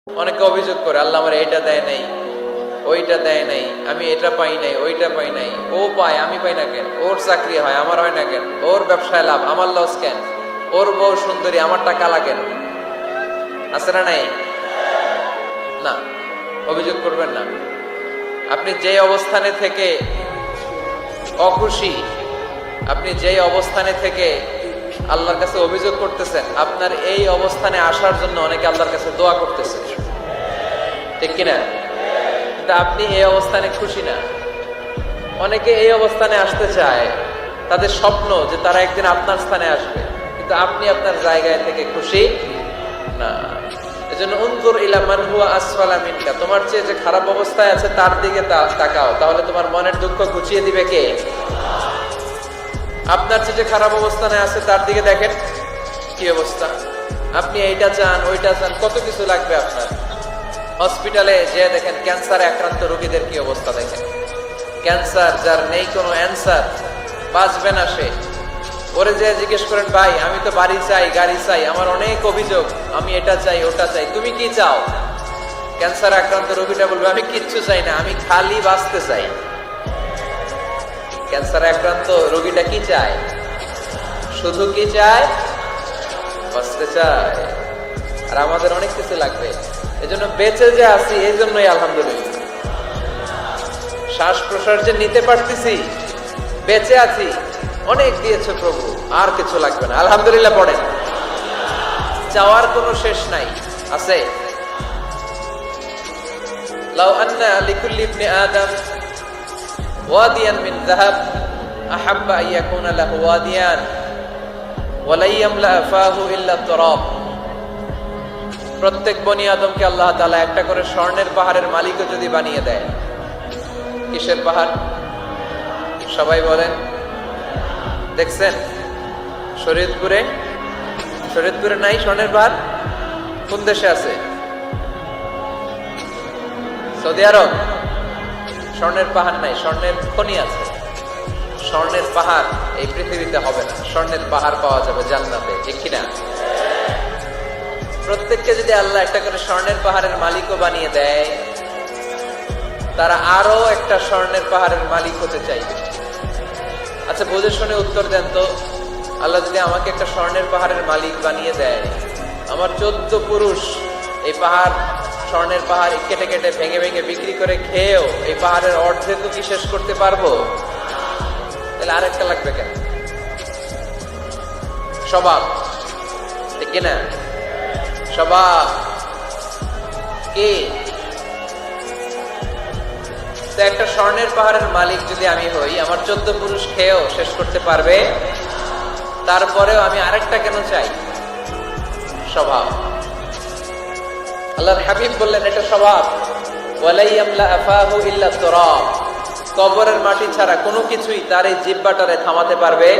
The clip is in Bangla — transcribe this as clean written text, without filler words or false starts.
অনেকে অভিযোগ করে আল্লাহ আমার এটা দেয় নাই, ওইটা দেয় নাই, আমি এটা পাই নাই, ওইটা পাই নাই, ও পায় আমি পাই না কেন, ওর চাকরি হয় আমার হয় না কেন, ওর ব্যবসায় লাভ আমার লস কেন, ওর বউ সুন্দরী আমার টাকা লাগেন। আছে না নাই? না, অভিযোগ করবেন না। আপনি যে অবস্থানে থেকে অখুশি, আপনি যেই অবস্থানে থেকে আল্লাহর কাছে অভিযোগ করতেছেন, আপনার এই অবস্থানে আসার জন্য অনেকে আল্লাহর কাছে দোয়া করতেছে, ঠিক কিনা? কিন্তু আপনি এই অবস্থানে খুশি না। অনেকে এই অবস্থানে আসতে চায়, তাদের স্বপ্ন যে তারা একদিন আপনার স্থানে আসবে, কিন্তু আপনি আপনার জায়গায় থেকে খুশি না। এজন্য উনজুর ইলা মান হুয়া আসফালা মিনকা, তোমার চেয়ে যে খারাপ অবস্থায় আছে তার দিকে তাকাও, তাহলে তোমার মনের দুঃখ ঘুচিয়ে দিবে কে? আপনার চেয়ে যে খারাপ অবস্থানে আছে তার দিকে দেখেন কি অবস্থা। আপনি এইটা চান, ওইটা চান, কত কিছু লাগবে আপনার। হসপিটালে যে দেখেন ক্যান্সারে আক্রান্ত রোগীদের কি অবস্থা দেখেন। ক্যান্সার যার নেই কোনো অ্যান্সার, বাঁচবে না সে। ওরে যে জিজ্ঞেস করেন, ভাই আমি তো বাড়ি চাই, গাড়ি চাই, আমার অনেক অভিযোগ, আমি এটা চাই, ওটা চাই, তুমি কি চাও? ক্যান্সার আক্রান্ত রোগীটা বলবে, আমি কিচ্ছু চাই না, আমি খালি বাঁচতে চাই। ক্যান্সার আক্রান্ত রোগীটা কি চায়? শুধু কি চায়? বাঁচতে চায়। আর আমাদের অনেক কিছু লাগবে। এজন্য বেঁচে যে আছি এই জন্যই আলহামদুলিল্লাহ। শ্বাস প্রশ্বাস যে নিতে পারতেছি, বেঁচে আছি, অনেক দিয়েছে প্রভু, আর কিছু লাগবে না, আলহামদুলিল্লাহ পড়েন। চাওয়ার কোনো শেষ নাই, আছে? লাউ আন্না লিকুল্লি ইবনি আদম ওয়াদিয়ান মিন যাহাব আহাব্বা আন ইয়াকুনা লাহু ওয়াদিয়ান ওয়া লা ইয়ামলা ফাহু ইল্লা তুরাব। প্রত্যেক বনি আদমকে আল্লাহ তাআলা একটা করে স্বর্ণের পাহাড়ের মালিকও যদি বানিয়ে দেয়। কিসের পাহাড়? সবাই বলেন। দেখছেন শরীয়তপুরে? শরীয়তপুরে নাই স্বর্ণের পাহাড়? কোন দেশে আছে? সৌদি আরব। স্বর্ণের পাহাড় নাই, স্বর্ণের খনি আছে। স্বর্ণের পাহাড় এই পৃথিবীতে হবে না, স্বর্ণের পাহাড় পাওয়া যাবে জান্নাতে, ঠিক কিনা? প্রত্যেককে যদি আল্লাহ একটা করে স্বর্ণের পাহাড়ের মালিকও বানিয়ে দেয়, তারা আরো একটা স্বর্ণের পাহাড়ের মালিক হতে চাইবে। আচ্ছা বুঝে শুনে উত্তর দেন তো, আল্লাহ যদি আমাকে একটা স্বর্ণের পাহাড়ের মালিক বানিয়ে দেয়, আমার 14 পুরুষ এই পাহাড়, স্বর্ণের পাহাড় কেটে কেটে ভেঙে ভেঙে বিক্রি করে খেয়েও এই পাহাড়ের অর্ধেকও কি শেষ করতে পারবো? তাহলে আরেকটা লাগবে কেন? স্বভাব, ঠিক কিনা? স্বভাব কি? তো একটা স্বর্ণের পাহাড়ের মালিক যদি আমি হই, আমার 14 পুরুষ খেয়েও শেষ করতে পারবে, তারপরেও আমি আরেকটা কেন চাই? স্বভাব। আল্লাহর হাবিব বললেন এটা স্বভাব। ওয়ালা ইয়ামলা আফাহু ইল্লা তুরাব, কবরের মাটি ছাড়া কোনো কিছুই তার এই জিহ্বাটারে থামাতে পারবে